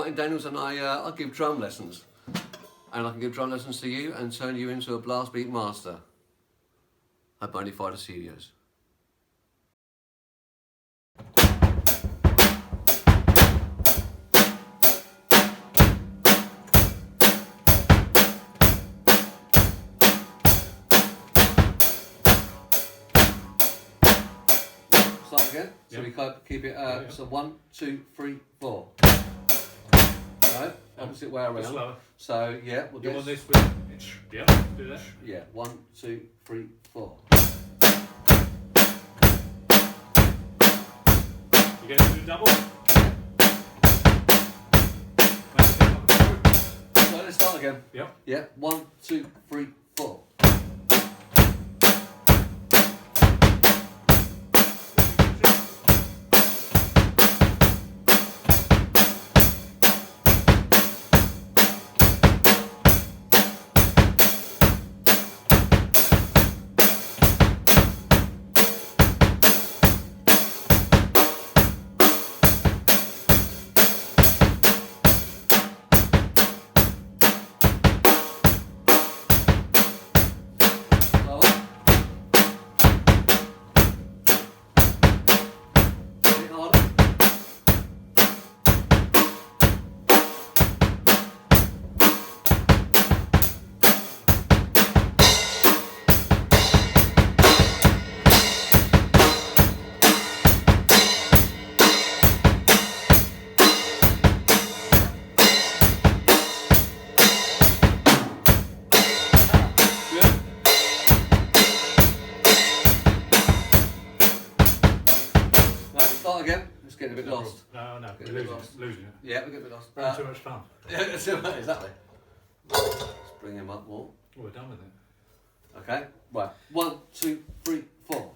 Martin Daniels, and I give drum lessons. And I can give drum lessons to you and turn you into a blast beat master at Bonafide Studios. Start again. So we keep it. So 1, 2, 3, 4. Right, opposite way around. Slower. So yeah, we'll you get want this with? Yeah, do that. Yeah, 1, 2, 3, 4. You going to do double? So let's start again. Yep. Yeah, 1, 2, 3, 4. Again, it's getting a bit lost. No, we're losing it. Yeah, we're getting a bit lost. Having too much fun. Yeah, exactly. Let's bring him up more. Well, we're done with it. Okay, right. 1, 2, 3, 4.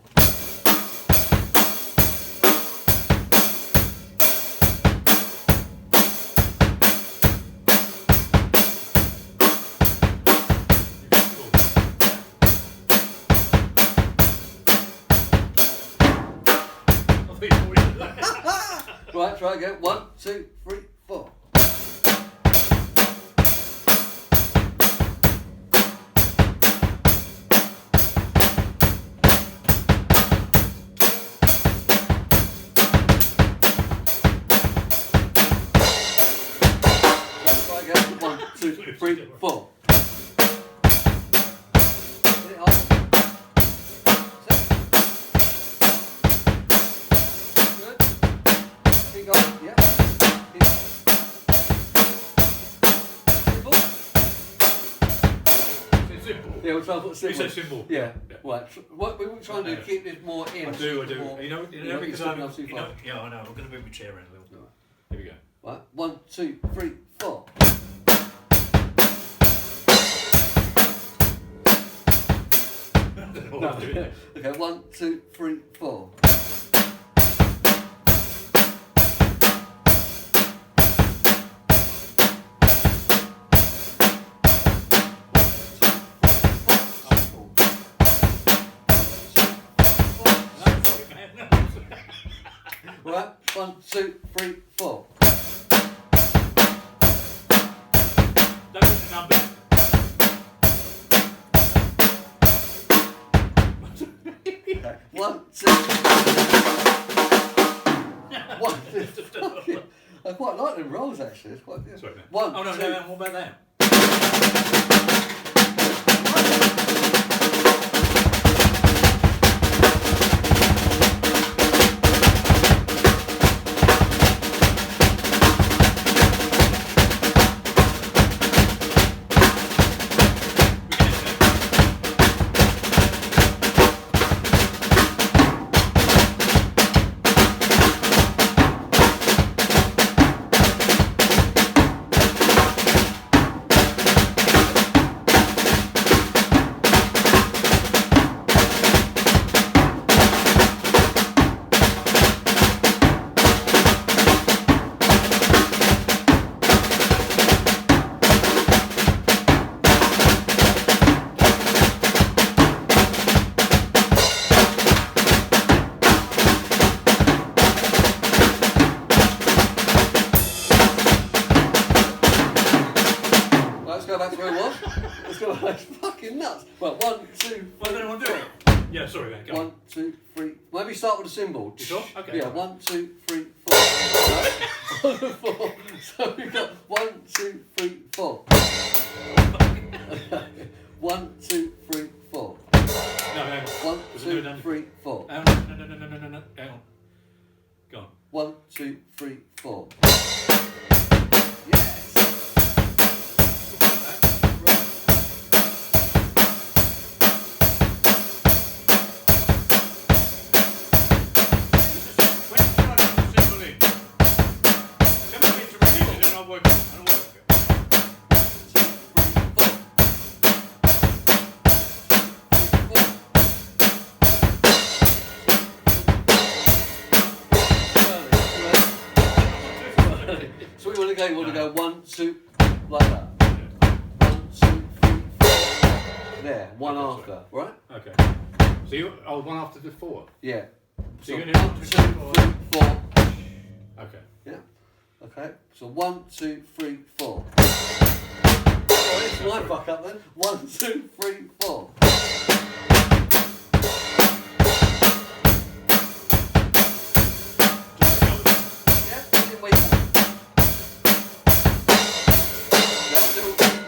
Right, try again. 1, 2, 3, 4. Try again. 1, 2, 3, 4. Yeah, we'll try and put symbol. You said symbol. Yeah. Right. What we try and do is keep this more in. I do. More, You know, because yeah, I know. I'm going to move my chair around a little bit. Right. Here we go. Right. 1, 2, 3, 4. No. Okay. 1, 2, 3, 4. Right, 1, 2, 3, 4. Don't put the numbers. Okay. 1, 2. 1, 2. I quite like them rolls actually. It's quite good. Sorry, man. 1, Oh no, 2. no, what about that? go back to where it was. Let's go back. It's fucking nuts. Well, 1, 2, Why don't anyone do it? Yeah, sorry, man. Go on. 1, 2, 3. Maybe start with a symbol. You sure? Okay. Yeah, 1, 2, 3, 4. Right? 4. So we've got 1, 2, 3, 4. 1, 2, 3, 4. No, hang on. 1, 2, 3, 4. Hang on. No. Hang on. Go on. 1, 2, 3, 4. Yes. So we want to go 1, 2, like that. 1, 2, 3, 4. There, one after, right? Okay. So you one after the 4. Yeah. So you're 1, going 2, to do 3, 4. Okay. Yeah. Okay. So 1, 2, 3, 4. Oh, it's my fuck up then. 1, 2, 3, 4.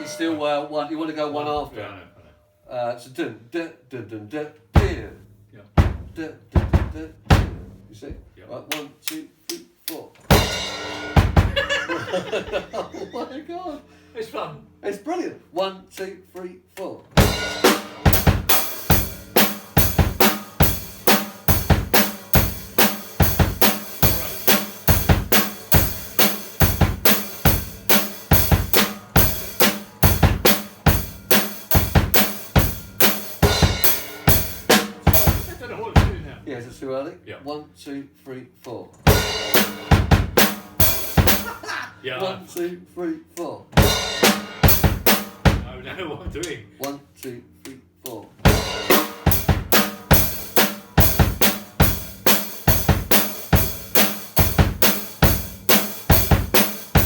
Still one. You want to go one after. Yeah, I know. So dun dun dun dun dun dun. Yeah. Dun dun dun dun dun. You see? Yeah. Right. 1, 2, 3, 4. Oh my god! It's fun. It's brilliant. 1, 2, 3, 4. Yeah, is it too early? Yeah. 1, 2, 3, 4. Yeah. 1, 2, 3, 4. I don't know what I'm doing. 1, 2, 3, 4.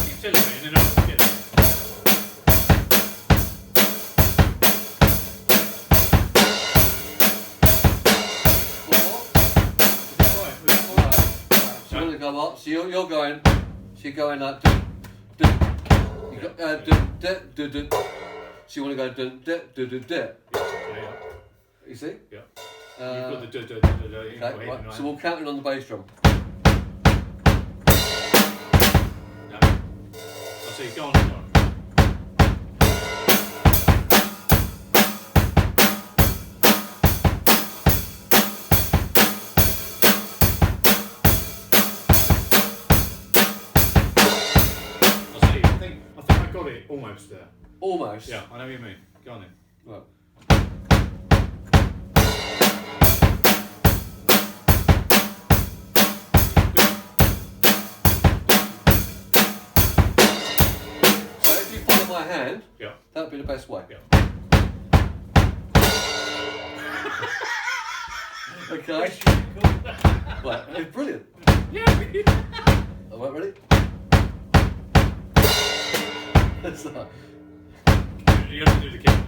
Keep telling me and then I'll forget it. Go up. So you're going. So you're going like dun, dun. You got dun dun dun dun. So you want to go dun dun dun dun dun. Yeah. You see? Yeah. Uh, You've got the okay, right. So we'll count it on the bass drum. No. I'll say go on. Almost there. Almost? Yeah, I know what you mean. Go on then. Right. So if you follow my hand, yeah, that would be the best way. Yeah. Okay. Right, it's brilliant. Yeah. Alright, ready? So, you have to do the count.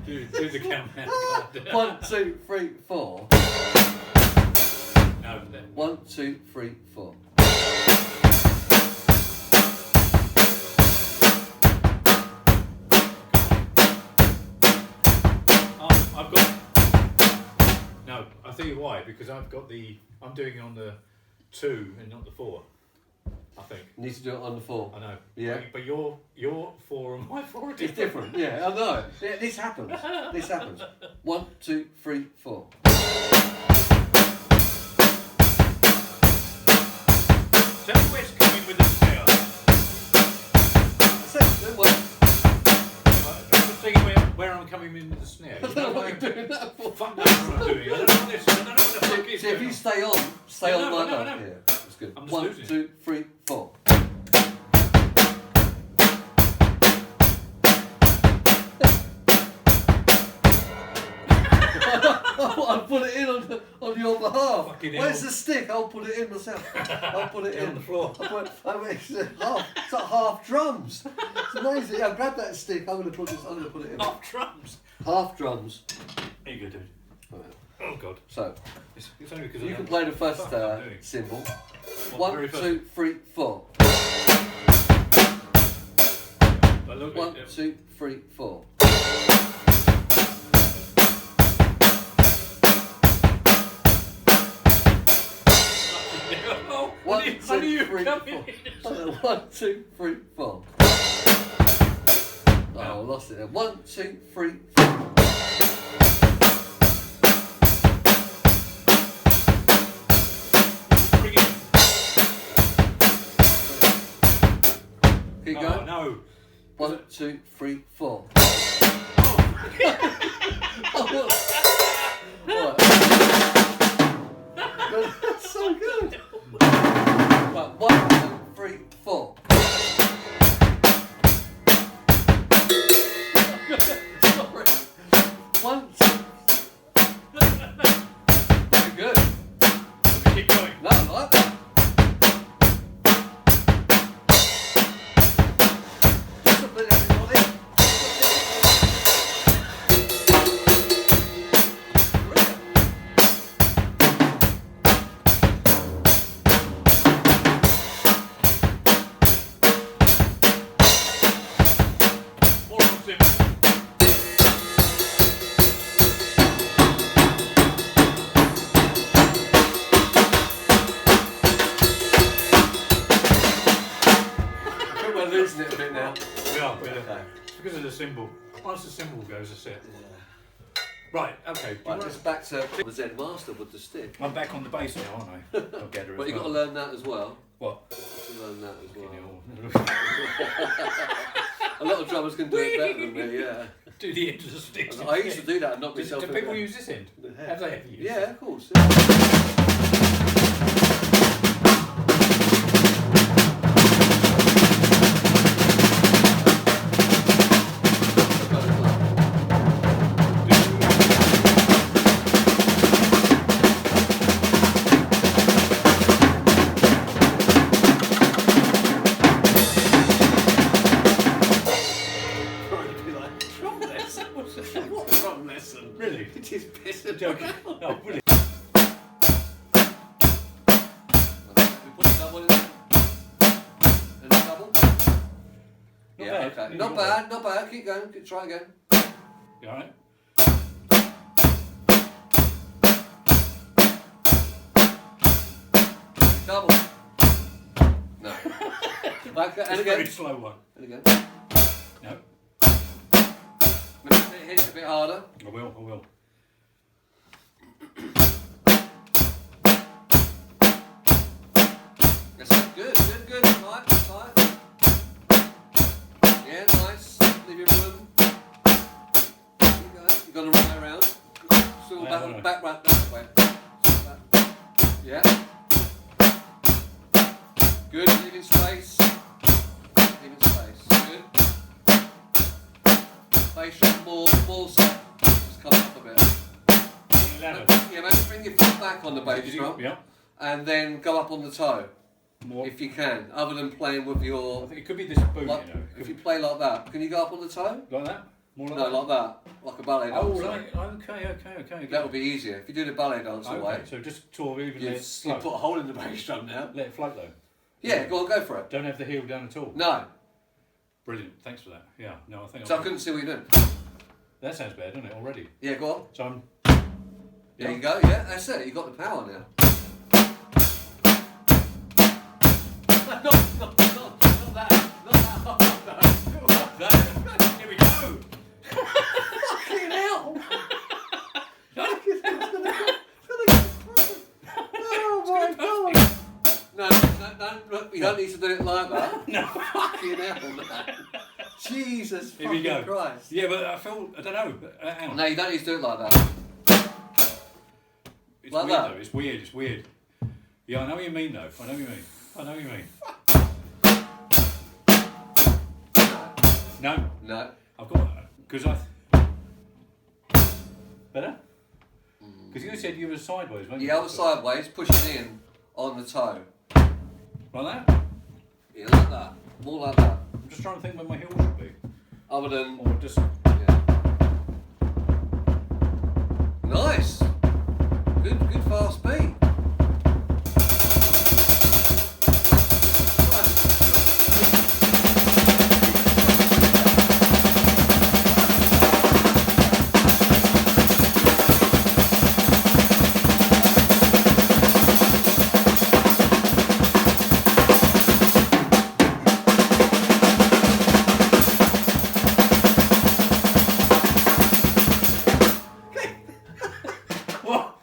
Do the count. 1, 2, 3, 4. No. 1, 2, 3, 4. I've got. No, I'll tell you why. Because I'm doing it on the 2 and not the 4. I think. You need to do it on the 4. I know. Yeah. But your 4 and my 4 are It's different. different, yeah, I know. Yeah, this happens. This happens. 1, 2, 3, 4. Tell me where's coming with the snare. That's it, don't worry. I'm just thinking where I'm coming in with the snare. I don't know what you're doing that for. Fuck knows what I'm doing. I don't know what this. I don't know what the fuck is. See, if you stay on like that. No. Yeah, that's good. I'm just 1, losing. 2, 3, 4. I put it in on your behalf. Fucking Where's hell. the stick? I'll put it in myself. I'll put it On in. the floor. It's like half drums. It's amazing. Yeah, grab that stick. I'm gonna put it in. Half drums. Half drums. There you go, dude. Right. Oh God. So It's only because you can play the first Fuck, I'm doing. symbol. What, the 1, very first? 2, 3, 4. But look, 1, 2, 3, 4. How do you three, come four. in? 1, 2, 3, 4. Oh, I lost it there. 1, 2, 3, 4. Bring it. Keep Oh, going. no. 1, 2, 3, 4. What? That's so good. Right, 1, 2, 3, 4. Sorry. 1, 2. Very good. Keep going. No, I like that. Discipline, everybody. Brilliant. More on simple. I think we're losing it a bit now. We are. Okay. It's because of the symbol. Once the symbol goes, that's it. Right, okay. Right, it's back to the Zen Master with the stick. I'm back on the bass now, aren't I? I'll get her But as you've got to well. learn that as well. What? To learn that as well. Fucking A lot of drummers can do it better than me, yeah. do the end of the stick. I used to do that and knock Do myself in people the- use this end? Have they ever used Yeah, it? of course. Drum lesson? What drum lesson? Really? It is pissing. Joking. Oh, brilliant. We put a double in there. And a double. Yeah, bad. okay. Not bad, not bad. Keep going. Try again. You alright? Double. No. Back, and Very again. slow one. And again. No. Hit it a bit harder. I will. That's it. Good. Tight. Yeah, nice. Leave your room. Keep going. You've got to run around. Still Yeah, I back that way. Yeah. Good. Leaving space. Good. Bass drum more set. Just come up a bit. Louder. Yeah, maybe bring your foot back on the bass drum. Yeah. And then go up on the toe. More. If you can, other than playing with I your, think it could be this boot, like, you know. if you play like that, can you go up on the toe? Like that? More like No, that? like that, like a ballet Oh, dancer. right. Okay. That would be easier. If you do the ballet dancer Okay, way, so just sort of even you let it put a float. hole in the bass drum now. Let it float though. Yeah, go for it. Don't have the heel down at all. No, Brilliant. Thanks for that. Yeah. No, I think. so I couldn't see what you're doing. That sounds bad, doesn't it? Already. Yeah, go on. So I'm. There you go. Yeah, that's it. You got the power now. Not that. Not that. Here we go. Fucking hell! Oh my god! No, look, you don't need to do it like that. No. Fucking hell, man. Jesus Here we go. fucking Christ. Yeah, but I feel. I don't know. Hang on. No, you don't need to do it like that. It's Like weird that? though. It's weird. Yeah, I know what you mean though. I know what you mean. No, No. I've got because I. Better? Because you said you were sideways, weren't you? Yeah, I was sideways, pushing in on the toe. Like that? Yeah, like that. More like that. I'm just trying to think where my heel should be. Other than... Or just... Yeah. Nice. Good fast beat.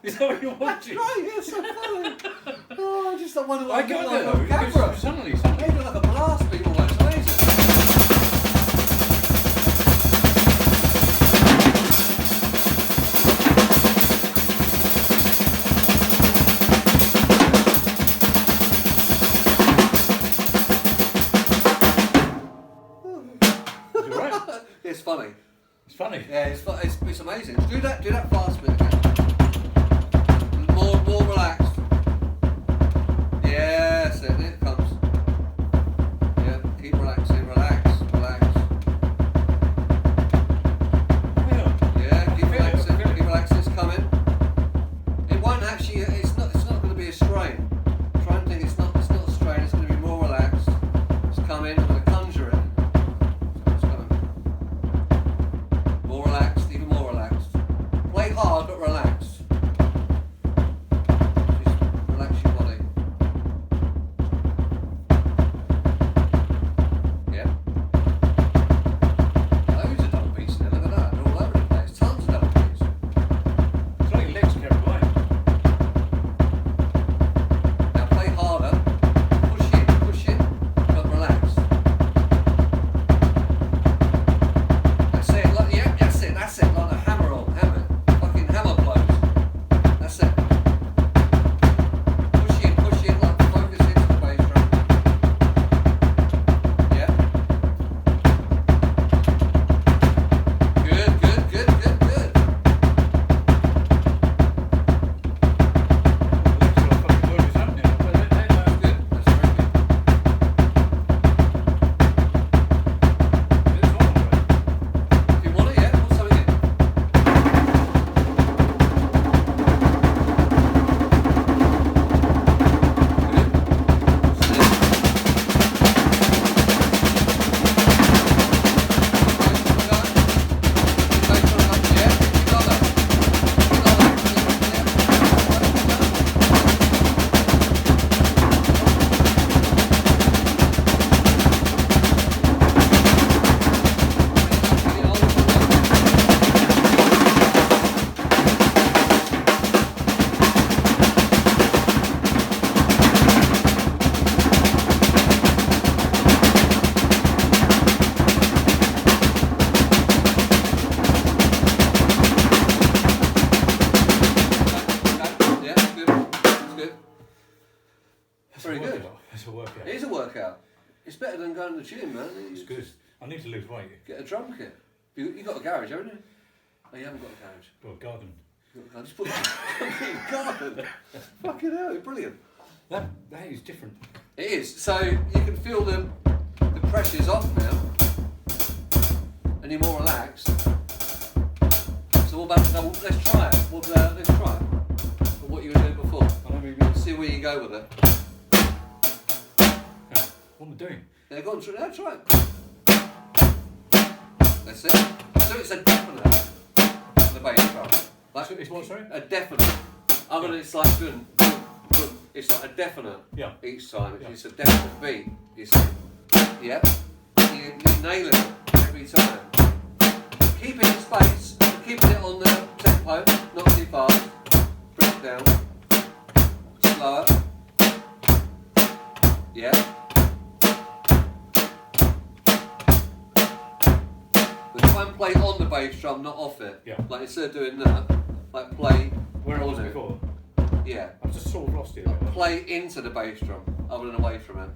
Is that what you're watching? Right, yeah, so funny. Oh, I just don't wonder why I got like there on though. camera. Suddenly. They look like a blast beat almost. Amazing. Is it right? It's funny. It's funny. Yeah, it's amazing. Do that fast bit again. More relaxed. Yes, and it comes. Yeah, keep relaxing, relax. Yeah, keep relaxing, it's coming. It won't actually, it's not going to be a strain. Try and think it's not a strain, it's going to be more relaxed. It's coming, I'm going to conjure it. It's coming. More relaxed, even more relaxed. Play hard but relaxed. Just relax your body. Yeah. Loads of double beats there, look at that. They're all over the place. Tons of double beats. It's like your legs carried away. Now play harder. Push in, but relax. That's it. Like, yeah, that's it. Like a hammer. Fucking hammer blows. That's it. Push in, like focus into the bass drum. Yeah. Good. The legs are like fucking burgers, haven't they? Good. That's very good. It's on, right? If you want it, yeah, put something in. Yeah, good. That's good. Very good. It's a workout. It is a workout. It's better than going to the gym, man. It's good. I need to lose weight. Get a drum kit. You got a garage, haven't you? Oh, you haven't got a garage. Got a garden. You've got a garage. Just put it in the garden. Fucking hell, brilliant. That is different. It is. So you can feel the pressure's off now, and you're more relaxed. So let's try it. Let's try it. What you were doing before. I know maybe. See where you go with it. What am I doing? Yeah, go on, try it. That's it. So it's a definite. The bass drum. Like, It's what, sorry? a definite. Other than it's like boom, boom, boom. It's like a definite. Yeah. Each time. Yeah. It's a definite beat. You see. Yep. You nail it every time. Keeping it space, keeping it on the tempo, not too fast. Bring it down. Slower. Yeah. But try and play on the bass drum, not off it. Yeah. Like instead of doing that, like play Where I was on it. before. Yeah. I've just sort of lost it a bit. Play into the bass drum, other than away from it.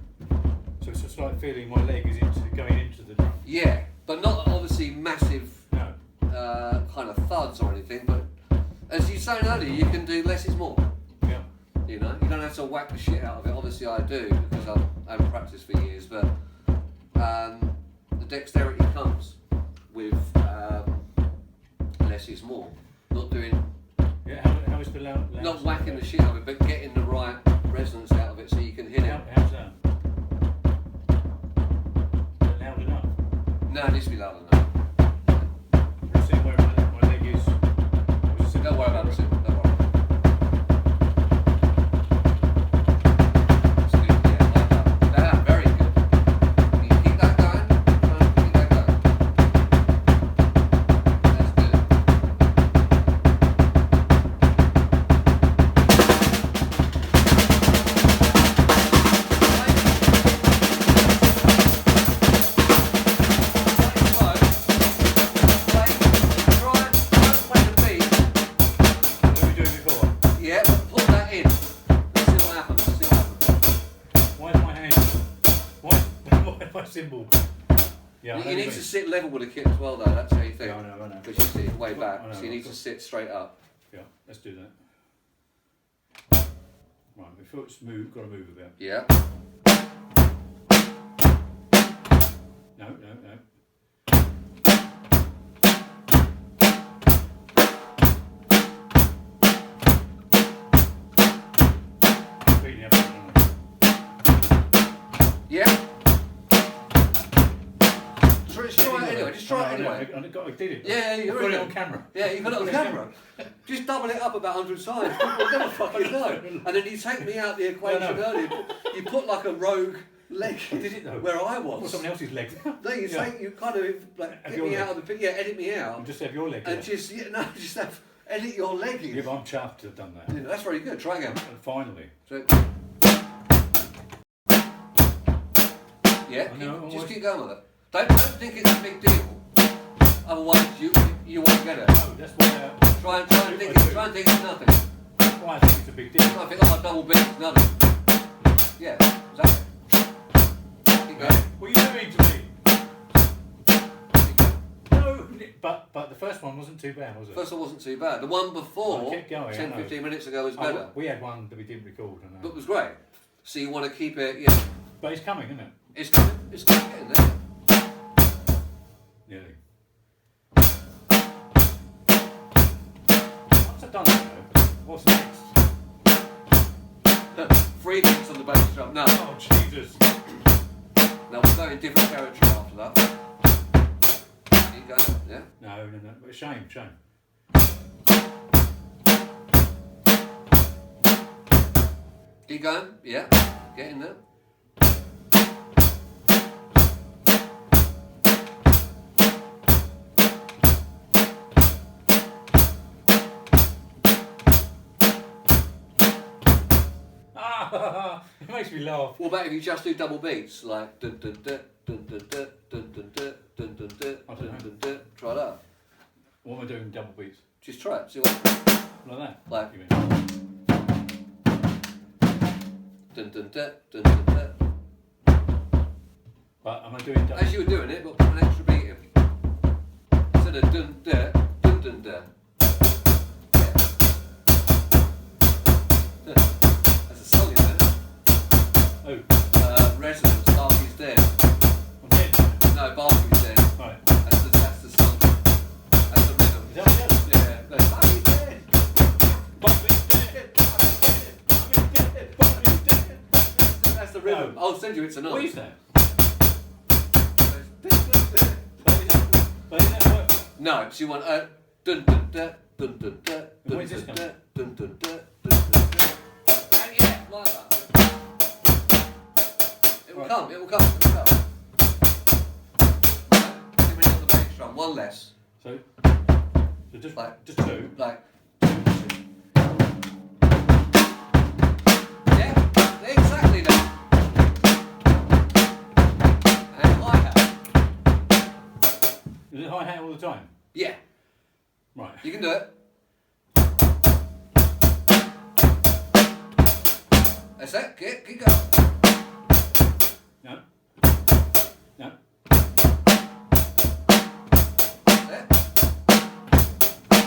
So it's just like feeling my leg is going into the drum. Yeah, but not obviously massive No. kind of thuds or anything. But as you were saying earlier, you whack the shit out of it. Obviously I do because I haven't practiced for years, but the dexterity comes with less is more. Not doing, Yeah, how is the loud? not whacking the shit out of it, but getting the right resonance out of it so you can hit it. How's that? Is it loud enough? No, it needs to be loud enough. I'm seeing where my leg is. Don't worry about it. Don't worry. That's good, yeah, like that. Yeah, very good. Can you keep that going? Try and keep that going. That's good. Yeah, put that in. Let's see what happens. Why is my hand? Why my symbol? Yeah, You need to sit level with the kit as well, though. That's how you think. Yeah, I know. Because you sit way back, I know, so you need to sit straight up. Yeah, let's do that. Right, before it's moved, got to move a bit. Yeah. No. Beating everything on it. Yeah. Just try it anyway. Just try it anyway. I did it. Yeah, I you're got in it it. on camera. Yeah, you got it on camera. Just double it up about 100 times. People never fucking know. And then you take me out the equation earlier. You put like a rogue leg. Did it though? Where I Or was. someone else's leg. No, you take you kind of like Have get your me leg. out of the pit. Yeah, edit me out. And just have your leg. And there. just just have edit your leg in. Yeah, but I'm chuffed to have done that. Yeah, that's very good. Try again. And finally. So, yeah, I know, just almost. keep going with it. Don't think it's a big deal. Otherwise, you won't get it. No, that's why. Try and think it's nothing. That's why I think it's a big deal. I think double beat is nothing. Yeah, exactly. Keep going. What are you doing to me? No, but the first one wasn't too bad, was it? First one wasn't too bad. The one before, I kept going, 10, I know. 15 minutes ago was better. We had one that we didn't record, I know. But it was great. So you want to keep it, yeah. But it's coming, isn't it? It's coming. It's getting there. Nearly. Once I've done that though, what's next? 3 beats on the bass drum. No. Oh, Jesus. No, we'll go in different territory after that. Keep going, yeah? No. But shame. Keep going, yeah. Get in there. It makes me laugh. What about if you just do double beats? Like dun dun dun dun dun dun dun dun dun dun dun dun dun dun dun. Try that. What am I doing double beats? Just try it. See what Like that? like You mean? dun dun dun dun dun dun. But am I doing double? As you were doing it, but put an extra beat in. Instead of dun dun dun dun dun. Yeah. That's a song, isn't it? Oh, Resonance. Barkley's dead. I'm dead. No, Barkley's dead. Right. That's the song. That's the rhythm. Is that what it is? Yeah. No, Barkley's dead. Bobby's dead. Bobby's dead. Bobby's dead. That's the rhythm. No. I'll send you it tonight. What is that? Dun, dun, dun. But is that what? No, so you want dun dun dun dun dun dun dun when's this dun come? dun dun dun dun dun dun. And yeah, like that. It will Right. come. It will come. It will come. Give me another bass drum. One less. So just Like- just two. Like. Yeah, exactly that. And hi-hat. Is it hi-hat all the time? Yeah, Right. you can do it. That's it. Keep going. No. No. That's it.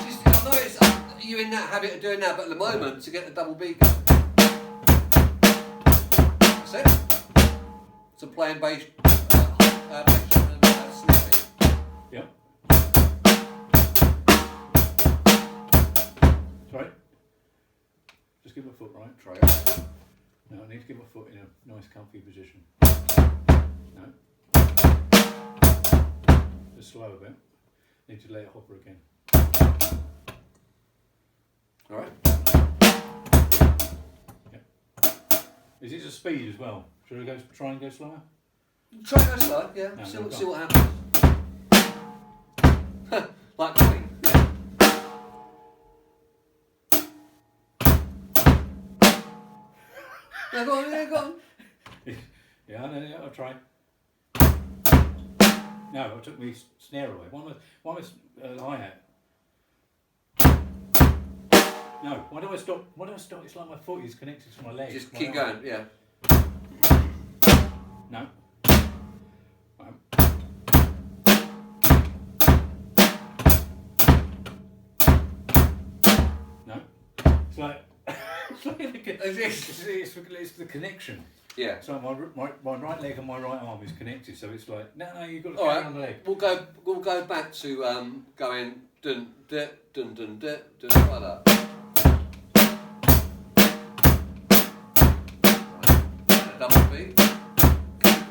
Just, I know you're in that habit of doing that, but at the moment, to get the double beat going. That's it. It's a plain bass drum and snare beat. Yeah. Sorry. Just give my foot right. Try it. No, I need to get my foot in a nice comfy position. No. Just slow a bit. Need to let it hopper again. Alright. Yeah. Is it a speed as well? Should I try and go slower? Try and go slow, yeah. No, See what happens. Like Queen. Yeah, go on, yeah, go on. Yeah, no, I'll try. No, I took my snare away. One was hi-hat. No, why do I stop? Why do I stop? It's like my foot is connected to my leg. Just keep going, yeah. No. No. It's like it's the connection. Yeah. So my right leg and my right arm is connected. So it's like no, you've got to All carry right. on the leg. We'll go back to going dun dun dun dun dun dun like that. Right. Double beat.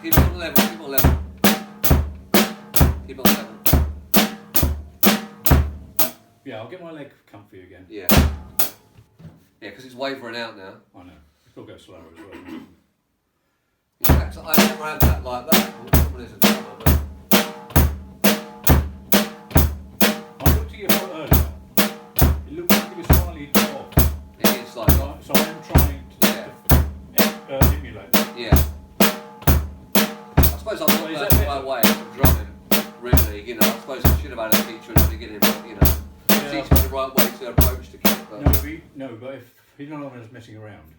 Keep it on level. Keep it on level. Keep it on level. Yeah, I'll get my leg comfy again. Yeah. Yeah, because it's wavering out now. I know. It's got to go slower as well. In fact, I never had that like that. Someone is a drummer, but I looked at your foot earlier. It looked like it was slightly off. it is like that. So I am trying to emulate that. Yeah. I suppose I'm not Is the that right way of drumming, really. You know, I suppose I should have had a teacher at the beginning, but you know, teach me the right way to approach the kit. But But if you're not always messing around,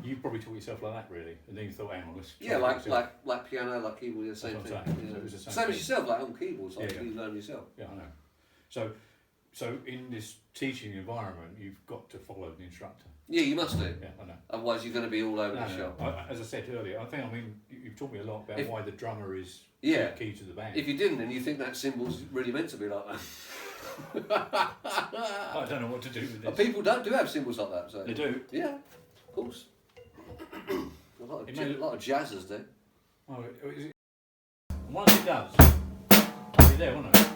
you probably taught yourself like that, really, and then you thought, hang on, let's try yeah, it yourself. like piano, like keyboard, the same That's thing. what I'm saying. Yeah. So it was the same Same as thing. yourself, like on keyboards, like Yeah. you learn yourself. Yeah, I know. So in this teaching environment, you've got to follow the instructor. Yeah, you must do. Yeah, I know. Otherwise, you're going to be all over the shop. As I said earlier, you've taught me a lot about why the drummer is key to the band. If you didn't, then you think that cymbal's really meant to be like that. I don't know what to do with this. People do have cymbals like that. So. They do. Yeah, of course. a lot of jazzers do. Oh, is it? Once it does, I'll be there, won't I?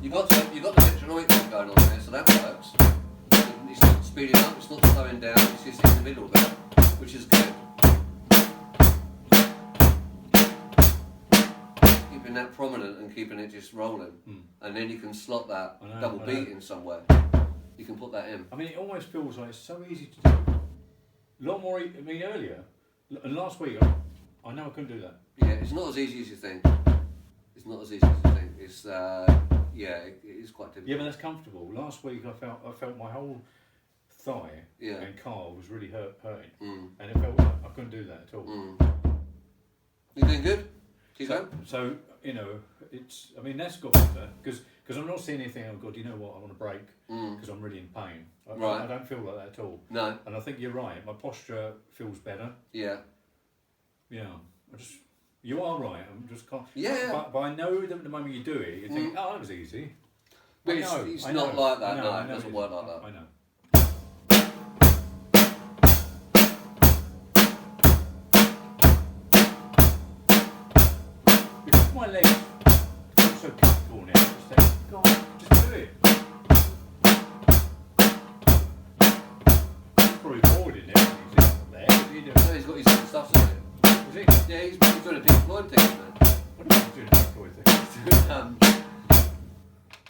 You got the metronomic thing going on there, so that works. It's not speeding up, it's not slowing down, it's just in the middle there, which is good. Keeping that prominent and keeping it just rolling, and then you can slot that double beat in somewhere. You can put that in. I mean, it almost feels like it's so easy to do. A lot more. Earlier, and last week, I know I couldn't do that. Yeah, it's not as easy as you think. It's not as easy as you think. It's it is quite difficult. Yeah, but that's comfortable. Last week, I felt my whole thigh and calf was really hurting, and it felt like I couldn't do that at all. You doing good? Keep going. So it's. I mean, that's got better because I'm not seeing anything. Oh God, you know what? I want to break because I'm really in pain. I don't feel like that at all. No. And I think you're right. My posture feels better. Yeah. Yeah. You are right. I'm just can't. Yeah. But I know that the moment you do it, you think, oh, that was easy. But it's not like that. No, it doesn't work like that. I know. Because my legs feel so comfortable now, just think, God, just do it. He's probably bored in there. He's up there. What are you doing? No, he's got his own stuff to do. Is he? Yeah, he's doing a Pink Floyd thing, isn't What are you doing?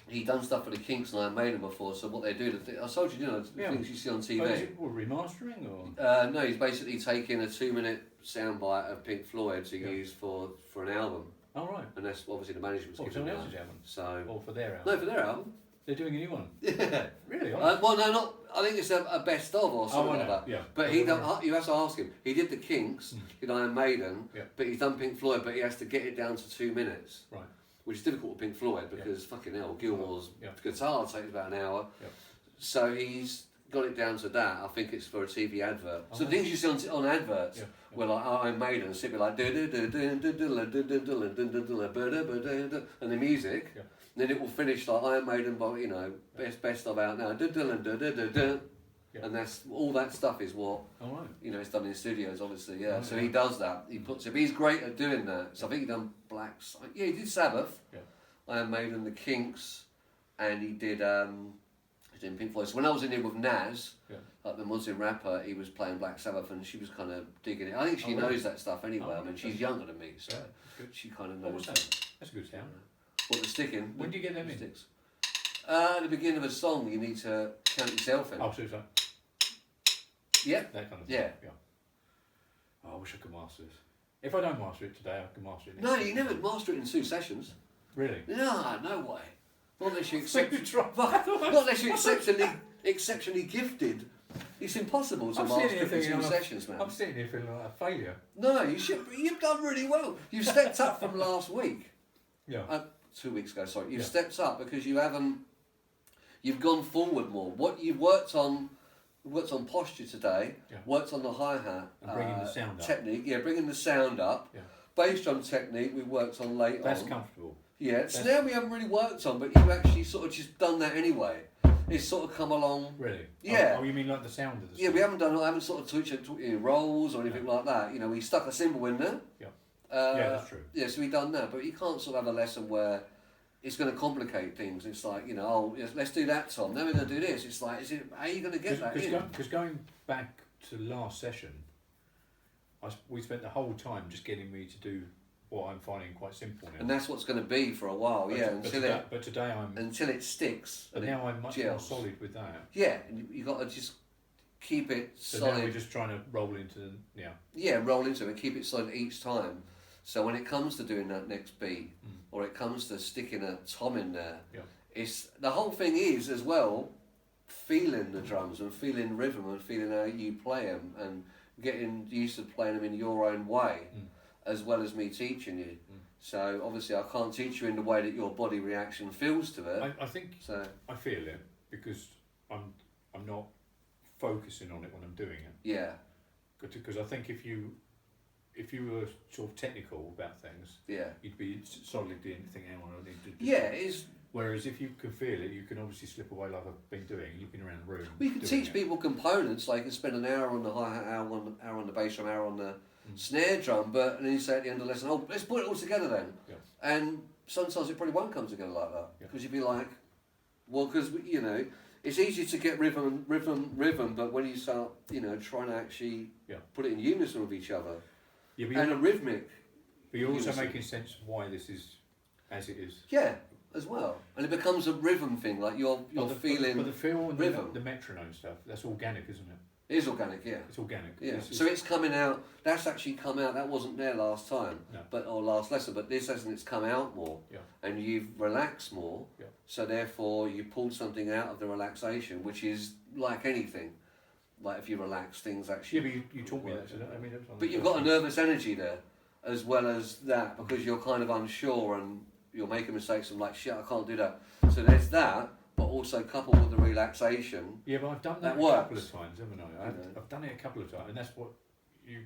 he done stuff for the Kinks and Iron Maiden before, so what they do, I told you, the things you see on TV. Oh, is it remastering or? No, he's basically taking a 2-minute soundbite of Pink Floyd to use for an album. Oh, right. And that's obviously the management's What, giving someone him else's album? So, Or for their album? no, for their album. They're doing a new one? Yeah. Really? Well, no, not. I think it's a best of or something like that. Yeah. But you have to ask him. He did the Kinks, did Iron Maiden, but he's done Pink Floyd, but he has to get it down to 2 minutes. Right. Which is difficult with Pink Floyd because fucking hell, Gilmore's guitar takes about an hour. Yeah. So he's got it down to that, I think it's for a TV advert. Oh, So things you see on adverts, Yeah. where like Iron Maiden, so it'd be like and the music, Yeah. then it will finish like Iron Maiden, but you know, best of out now, and that's all that stuff is what All right. you know it's done in studios, obviously. Yeah, Right, so yeah. he does that. He puts it. But he's great at doing that. So I think he done Yeah, he did Sabbath, Yeah. Iron Maiden, the Kinks, and he did. He did Pink Floyd. So when I was in here with Naz, Yeah. like the Muslim rapper, he was playing Black Sabbath, and she was kind of digging it. I think she Oh, really? knows that stuff anyway. Oh, I mean, okay. she's younger than me, so Yeah, that's good. she kind of What knows was that? That's a good sound. what the sticking. When do you get them in? Sticks. At the beginning of a song, you need to count yourself in. Oh, so it's like Yeah. that kind of thing. Yeah. Oh, I wish I could master this. If I don't master it today, I can master it next No, week. you never master it in 2 sessions. Really? No, no way. Not unless you So accept. you try. Not unless you're exceptionally gifted. It's impossible to I'm master sitting it here in 2 thinking, sessions, man. I'm sitting here feeling like a failure. No, you should. You've done really well. You've stepped up from last week. Yeah. 2 weeks ago, sorry. You've Yeah. stepped up because you haven't. You've gone forward more. What you've worked on posture today. Yeah. Worked on the hi hat. And bringing the sound up. Technique. Yeah, bringing the sound up. Yeah. Bass drum technique we worked on late That's on. comfortable. Yeah, That's- now we haven't really worked on, but you've actually sort of just done that anyway. It's sort of come along. Really? Yeah. Oh, you mean like the sound of the Yeah, we haven't sort of touched rolls or anything like that. You know, we stuck a cymbal in there. Yeah. Yeah, that's true. Yeah, so we've done that, but you can't sort of have a lesson where it's going to complicate things. It's like, you know, oh, yes, let's do that, Tom. Then we're going to do this. It's like, how are you going to get that in? Because going back to last session, we spent the whole time just getting me to do what I'm finding quite simple now. And that's what's going to be for a while, But yeah, but today I'm. until it sticks. But and now I'm much more gels. solid with that. Yeah, and you got to just keep it So solid. now we're just trying to roll into the Yeah, roll into it, keep it solid each time. So when it comes to doing that next beat, or it comes to sticking a tom in there, Yeah. it's the whole thing is as well feeling the drums and feeling rhythm and feeling how you play them and getting used to playing them in your own way, as well as me teaching you. So obviously I can't teach you in the way that your body reaction feels to it. I think So I feel it because I'm not focusing on it when I'm doing it. yeah, Because I think if you were sort of technical about things, yeah, you'd be solidly thinking, hang on, I need to do yeah. It's Whereas if you can feel it, you can obviously slip away like I've been doing. You've been around the room. we can doing teach it. people components. Like you can spend an hour on the hi hat, hour on the bass drum, hour on the snare drum, but and then you say at the end of the lesson, oh, let's put it all together then. Yeah. And sometimes it probably won't come together like that Yeah. because you'd be like, well, because you know, it's easy to get rhythm, but when you start, you know, trying to actually Yeah. put it in unison with each other Yeah, and a rhythmic, but you're also unison. making sense of why this is as it is. yeah, as well, and it becomes a rhythm thing. Like you're feeling. But the feel and rhythm. the metronome stuff, that's organic, isn't it? It is organic, yeah. It's organic. Yeah, This is- so it's coming out. That's actually come out. That wasn't there last time, No. or last lesson. But this hasn't. It's come out more, Yeah. and you've relaxed more. Yeah. So therefore, you pulled something out of the relaxation, which is like anything. Like if you relax, things Yeah, actually. but you taught me that. So I mean, that was on But the you've first got a thing. nervous energy there, as well as that, because you're kind of unsure and you're making mistakes. And like shit, I can't do that. So there's that, but also coupled with the relaxation. Yeah, but I've done That that, a couple works. of times, haven't I? You know. I've done it a couple of times, and that's what you.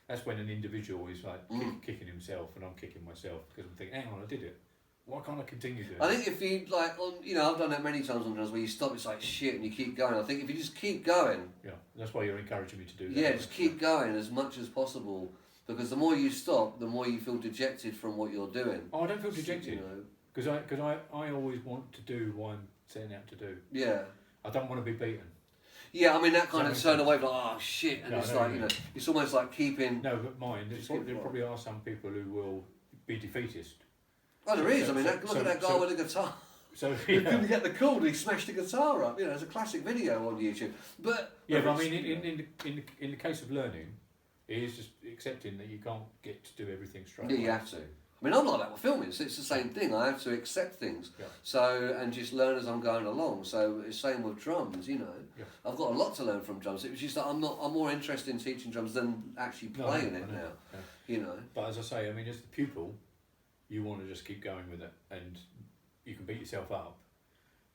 That's when an individual is like kicking himself, and I'm kicking myself because I'm thinking, hang on, I did it. Why can't I continue doing I it? think if you like, I've done that many times on drums where you stop, it's like shit, and you keep going. I think if you just keep going, Yeah, that's why you're encouraging me to do that. yeah, just keep going as much as possible, because the more you stop, the more you feel dejected from what you're doing. Oh, I don't feel You dejected know? because I always want to do what I'm setting out to do. Yeah. I don't want to be beaten. Yeah, I mean that kind That of makes turn sense. away, like oh shit, and No, it's I know like what you mean. it's almost like keeping. No, but mine. Just keep There it probably are some people who will be defeatist. Oh, there is. So- I mean, so- look at that guy so- with the guitar. So He yeah, couldn't get the chord. He smashed the guitar up. You know, there's a classic video on YouTube. But yeah. But I mean, in the case of learning, it is just accepting that you can't get to do everything straight. yeah, away. you have to. I mean, I'm like that with filming. So it's the same thing. I have to accept things. Yeah. So and just learn as I'm going along. So it's same with drums. You know, Yeah. I've got a lot to learn from drums. It was just that I'm more interested in teaching drums than actually No, playing I it know, now. yeah. You know. But as I say, I mean, as the pupil, you want to just keep going with it, and you can beat yourself up,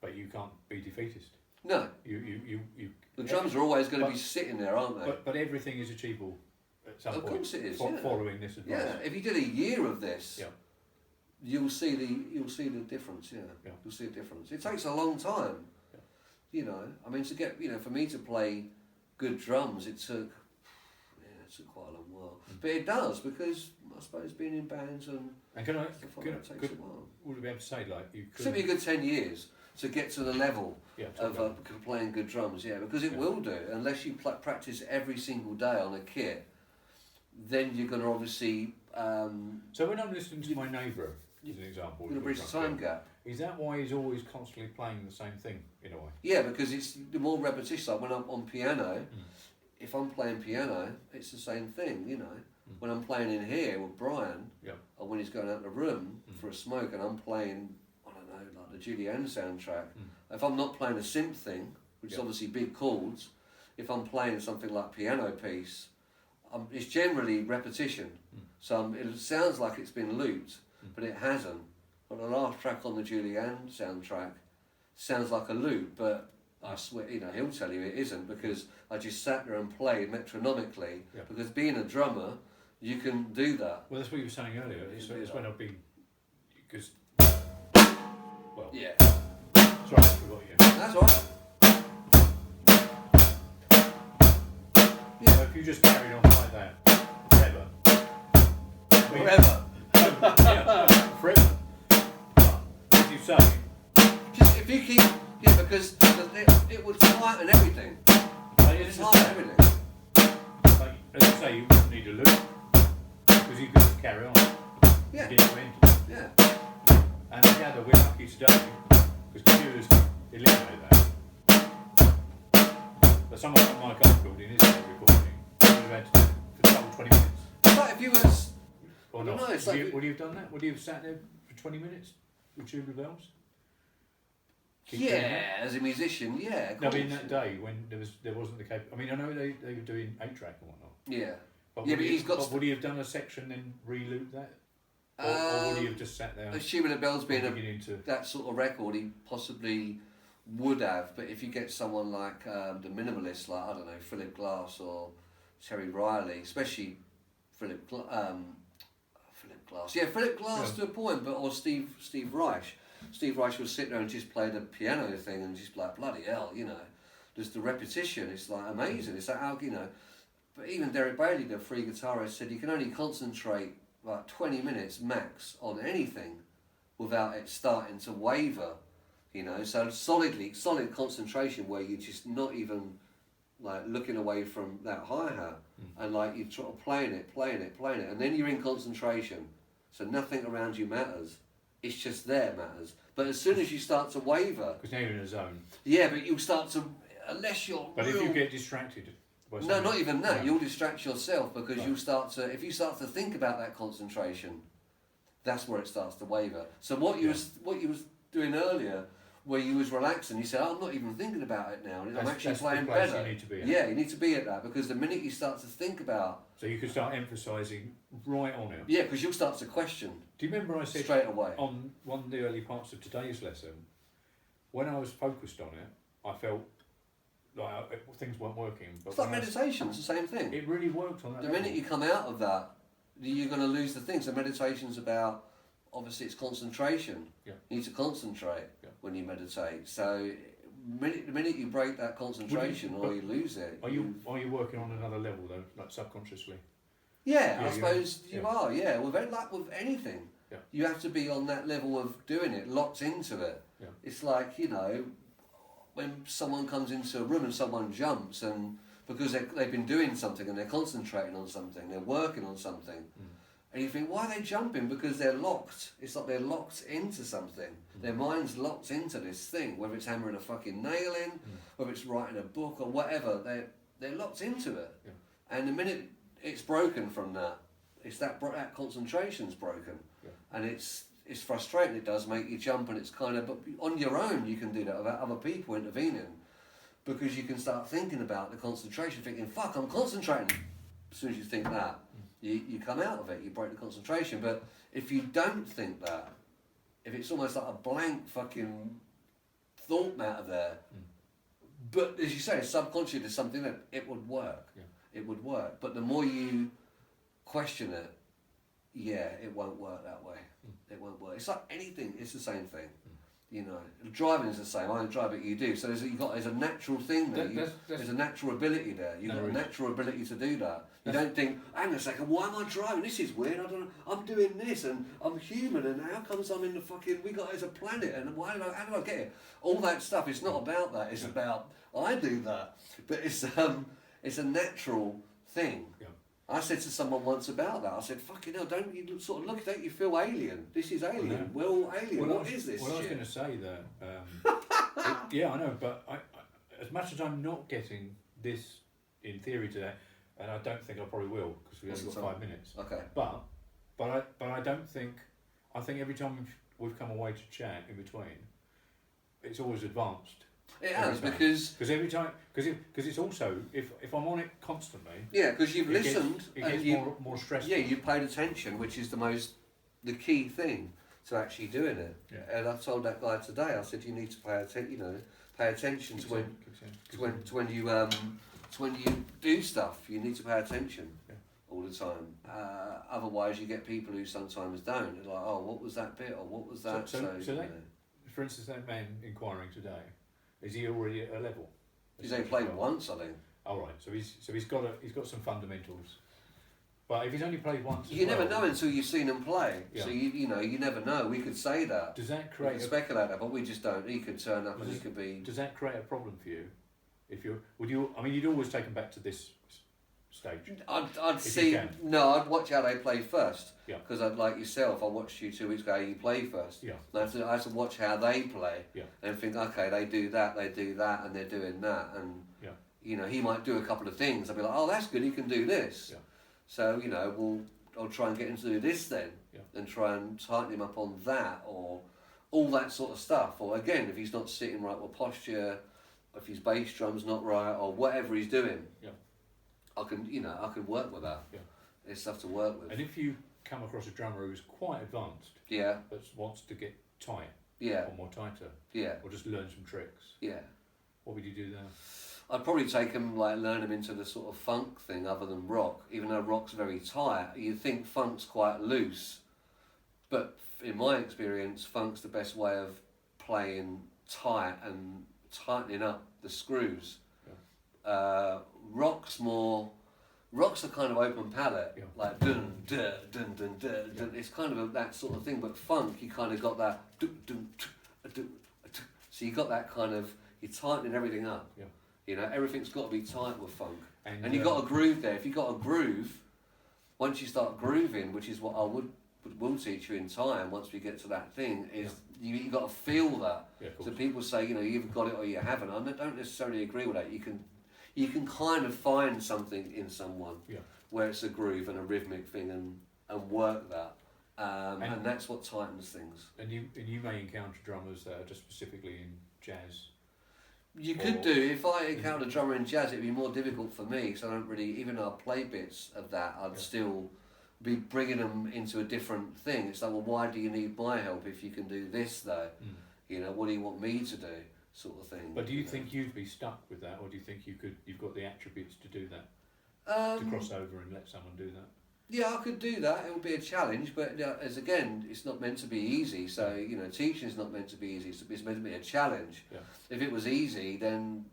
but you can't be defeatist. No. The drums are always going to be sitting there, aren't they? But everything is achievable at some point. Of course it is. Following this advice. Yeah. If you did a year of this, yeah. you'll see the difference. Yeah. You'll see a difference. It takes a long time. Yeah. You know, I mean, to get for me to play good drums, it took quite a long while. But it does, because I suppose being in bands and can I stuff like that takes a while. Would you be able to say, like, you could... It took me a good 10 years to get to the level of playing good drums, because it will do. Unless you practice every single day on a kit, then you're going to obviously... so when I'm listening to my neighbour, as an example... You're going to bridge the time gap. Is that why he's always constantly playing the same thing, in a way? Yeah, because it's the more repetition. Like when I'm on piano... If I'm playing piano, it's the same thing, When I'm playing in here with Brian, or when he's going out in the room for a smoke and I'm playing, I don't know, like the Julianne soundtrack, if I'm not playing a synth thing, which is obviously big chords, if I'm playing something like piano piece, it's generally repetition. So it sounds like it's been looped, but it hasn't. But the last track on the Julianne soundtrack sounds like a loop, but I swear, he'll tell you it isn't, because I just sat there and played metronomically. Yeah. Because being a drummer, you can do that. Well, that's what you were saying earlier. It's when I've been, because, well, yeah. Sorry, I forgot you. That's all right. Yeah. So if you just carried on like that, forever. Forever. Forever. As you say. Just if you keep. Yeah, because it would tighten everything. It's tighten everything. Like, as you say, you wouldn't need a loop, because you could just carry on. Yeah. Beginning to end. Yeah. And I gather we're lucky today, because computers eliminate that. But someone like Mike Oldfield in his recording would have had to do it for double 20 minutes. But if you was... Or not. No, Would you have done that? Would you have sat there for 20 minutes with tubular bells? As a musician, yeah. No, but in that day when there wasn't the I mean, I know they were doing 8-track and whatnot. Yeah. But would he have done a section then re-loop that, or would he have just sat there? Assuming the Bells being that sort of record, he possibly would have. But if you get someone like the Minimalists, like I don't know, Philip Glass or Terry Riley, especially Philip Glass, Philip Glass to a point, but or Steve Reich. Steve Reich would sit there and just play the piano thing and just like, bloody hell, there's the repetition, it's like amazing, it's like how, but even Derek Bailey, the free guitarist, said you can only concentrate like 20 minutes max on anything without it starting to waver, so solid concentration where you're just not even like looking away from that hi-hat and like you're sort of playing it, and then you're in concentration, so nothing around you matters. It's just there matters. But as soon as you start to waver... Because now you're in a zone. Yeah, but you'll start to... Unless you're... But if you get distracted... No, not even that. No. You'll distract yourself because you'll start to... If you start to think about that concentration, that's where it starts to waver. So what you was doing earlier, where you was relaxing, you said, I'm not even thinking about it now. I'm actually playing better. You need to be at. Yeah, you need to be at that, because the minute you start to think about... So you can start emphasising right on it. Yeah, because you'll start to question. Do you remember I said straight away on one of the early parts of today's lesson, when I was focused on it, I felt like things weren't working. But it's like meditation, it's the same thing. It really worked on that. The minute you come out of that, you're going to lose the thing. So meditation's about, obviously it's concentration. Yeah. You need to concentrate when you meditate. So the minute you break that concentration you lose it. Are you working on another level though, like subconsciously? Yeah, I suppose you are. Yeah, with anything, you have to be on that level of doing it, locked into it. Yeah. It's like when someone comes into a room and someone jumps, and because they've been doing something and they're concentrating on something, they're working on something, and you think, why are they jumping? Because they're locked. It's like they're locked into something. Their mind's locked into this thing, whether it's hammering a fucking nail in, whether it's writing a book or whatever. They're locked into it, and the minute it's broken from that, it's that concentration's broken, and it's frustrating. It does make you jump, and it's kind of, but on your own you can do that without other people intervening, because you can start thinking about the concentration, thinking, fuck, I'm concentrating. As soon as you think that, you come out of it, you break the concentration. But if you don't think that, if it's almost like a blank fucking thought matter there, But as you say, subconsciously there's something that it would work. Yeah. It would work. But the more you question it, yeah, it won't work that way. It won't work. It's like anything. It's the same thing. You know, driving is the same. I don't drive it, you do. So there's a natural thing there. There's a natural ability there. You've got a natural ability to do that. You don't think, hang on a second, why am I driving? This is weird. I don't know. I'm doing this, and I'm human, and how comes I'm in the fucking? We got as a planet, and how did I get here? All that stuff. It's not about that. It's about I do that, but it's a natural thing. Yeah. I said to someone once about that, I said, fucking hell, don't you sort of look at that, you feel alien. This is alien. We're all alien. What is this Well, I was shit? going to say that, yeah, I know, but as much as I'm not getting this in theory today, and I don't think I probably will, because we've only got 5 minutes. Okay. But I don't think, I think every time we've come away to chat in between, it's always advanced. It has, because every time, because it's also, if I'm on it constantly, yeah, because you've listened, it gets more stressful. Yeah, you paid attention, which is the key thing to actually doing it. Yeah. And I told that guy today, I said you need to pay attention to when you do stuff. You need to pay attention all the time. Otherwise, you get people who sometimes don't. They're like, oh, what was that bit, or what was that? So for instance, that man inquiring today. Is he already at a level? He's only played once, I think. All right, so he's got some fundamentals, but if he's only played once, you never know until you've seen him play. Yeah. So you never know. We could say that. Does that we create? could speculate that, but we just don't. He could turn up and he could be. Does that create a problem for you? I mean, you'd always take him back to this stage. I'd see. No, I'd watch how they play first. Yeah. Because I'd like yourself. I watched you 2 weeks ago. You play first. Yeah. And I have to watch how they play. Yeah. And think, okay, they do that, and they're doing that, and you know, he might do a couple of things. I'll be like, oh, that's good. He can do this. Yeah. So I'll try and get him to do this then, and try and tighten him up on that, or all that sort of stuff. Or again, if he's not sitting right with posture, if his bass drum's not right, or whatever he's doing. Yeah. I can work with that. Yeah. There's stuff to work with. And if you come across a drummer who's quite advanced, but wants to get tight, or more tighter, or just learn some tricks, what would you do there? I'd probably take him, learn him into the sort of funk thing other than rock. Even though rock's very tight, you think funk's quite loose, but in my experience, funk's the best way of playing tight and tightening up the screws. Rock's a kind of open palette, like dun dun dun dun dun dun. It's kind of that sort of thing. But funk, you kind of got that dun dun dun dun. So you got that kind of, you're tightening everything up. Yeah. You know, everything's got to be tight with funk, and you got a groove there. If you got a groove, once you start grooving, which is what I will teach you in time. Once we get to that thing, is you got to feel that. So people say, you know, you've got it or you haven't. I don't necessarily agree with that. You can kind of find something in someone where it's a groove and a rhythmic thing and work that. And that's what tightens things. And you may encounter drummers that are just specifically in jazz. You could do. If I encountered a drummer in jazz, it'd be more difficult for me, because I don't really, even though I play bits of that, I'd still be bringing them into a different thing. It's like, well, why do you need my help if you can do this though? You know, what do you want me to do? Sort of thing. But do you think you'd be stuck with that, or do you think you've got the attributes to do that? To cross over and let someone do that? Yeah, I could do that. It would be a challenge, but as again, it's not meant to be easy. So teaching is not meant to be easy. It's meant to be a challenge. Yeah. If it was easy, then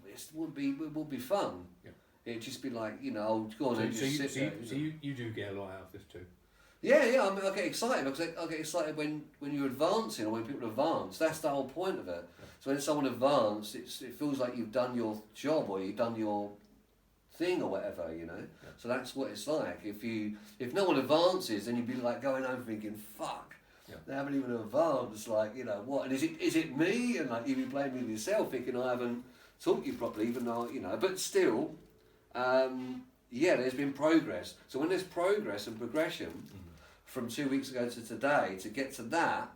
it would be fun. Yeah. It'd just be like, oh, go on and just sit there. So you do get a lot out of this too. Yeah. I mean, I get excited because I get excited when you're advancing or when people advance. That's the whole point of it. Yeah. So when someone advances, it feels like you've done your job or you've done your thing or whatever, Yeah. So that's what it's like. If no one advances, then you'd be like going home thinking, fuck. Yeah. They haven't even advanced. Like, what? And is it me? And like you'd be blaming yourself, thinking I haven't taught you properly, even though But still, there's been progress. So when there's progress and progression. From 2 weeks ago to today to get to that,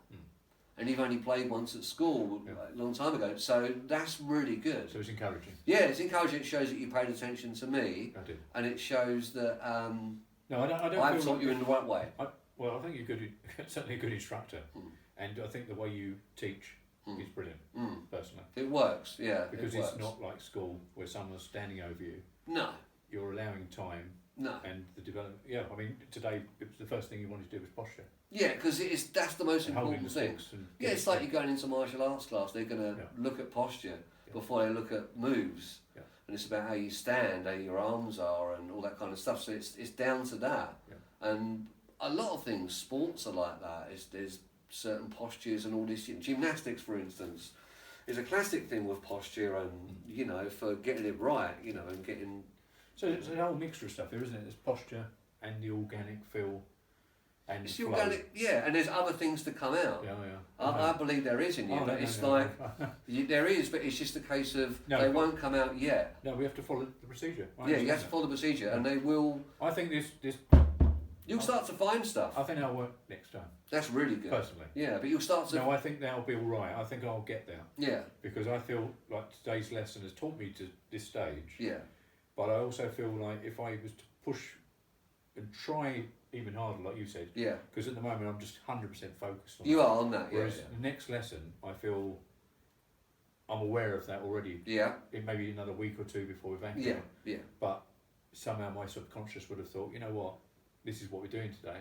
and you've only played once at school a long time ago, so that's really good. So it's encouraging. Yeah, it's encouraging. It shows that you paid attention to me. I did. And it shows that no, I don't I've taught you in the right way. I think you're good. Certainly a good instructor, and I think the way you teach is brilliant, personally. It works, yeah. Because it it's works. not like school where someone's standing over you. No. You're allowing time No. and the development. Yeah, I mean, today it was the first thing you wanted to do was posture. Yeah, because that's the most And holding important the thing. sticks and Yeah, it's like you're going into martial arts class. They're going to Yeah. look at posture Yeah. before they look at moves. Yeah. And it's about how you stand, how your arms are, and all that kind of stuff. So it's down to that. Yeah. And a lot of things, sports are like that. There's certain postures and all this. Gymnastics, for instance, is a classic thing with posture and, you know, for getting it right, you know, and getting... So it's a whole mixture of stuff there, isn't it? There's posture and the organic feel and It's flow. organic, yeah, and there's other things to come out. Yeah, yeah. I believe there is in you, Oh, but no, it's no, like... no. There is, but it's just a case of No, they but- won't come out yet. No, we have to follow the procedure. I Yeah, you understand have to that. follow the procedure, and they will... I think this. You'll start to find stuff. I think that'll work next time. That's really good. Personally. Yeah, but you'll start to... No, I think that'll be all right. I think I'll get there Yeah, because I feel like today's lesson has taught me to this stage. yeah, But I also feel like if I was to push and try even harder, like you said, yeah. because at the moment I'm just 100% focused on You it. are on that, yeah. Whereas the next lesson, I feel I'm aware of that already. Yeah, It may be another week or two before we've acted yeah, on it. yeah. But somehow my subconscious would have thought, you know what, this is what we're doing today,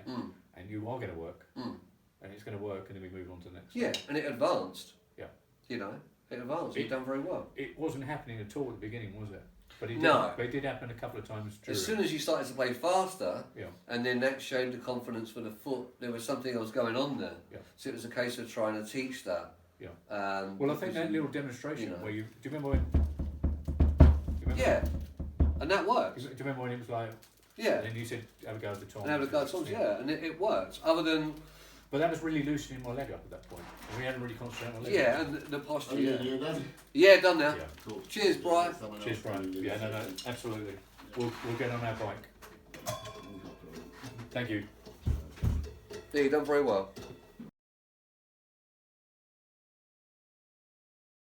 and you are going to work, and it's going to work, and then we move on to the next. Yeah, and it advanced. Yeah. You know, it advanced. You've done very well. It wasn't happening at all at the beginning, was it? But it No. did, but it did happen a couple of times during. As soon as you started to play faster, Yeah. and then that showed the confidence for the foot, there was something else going on there. Yeah. So it was a case of trying to teach that. Yeah. Well, Well, I think that little demonstration you know. where you do you remember when? Yeah, and that works. Do you remember when it was like? Yeah, And then you said have a go at the top. and have a go at times, yeah, and it works. Other than, But that was really loosening my leg up at that point. And we hadn't really concentrated on my leg. yeah, and the posture. Oh, yeah, you're done. Yeah, done now. Yeah. Cool. Cheers, Brian. Someone Cheers, else Brian. can do Yeah, this. no, absolutely. We'll get on our bike. Thank you. Yeah, you've done very well.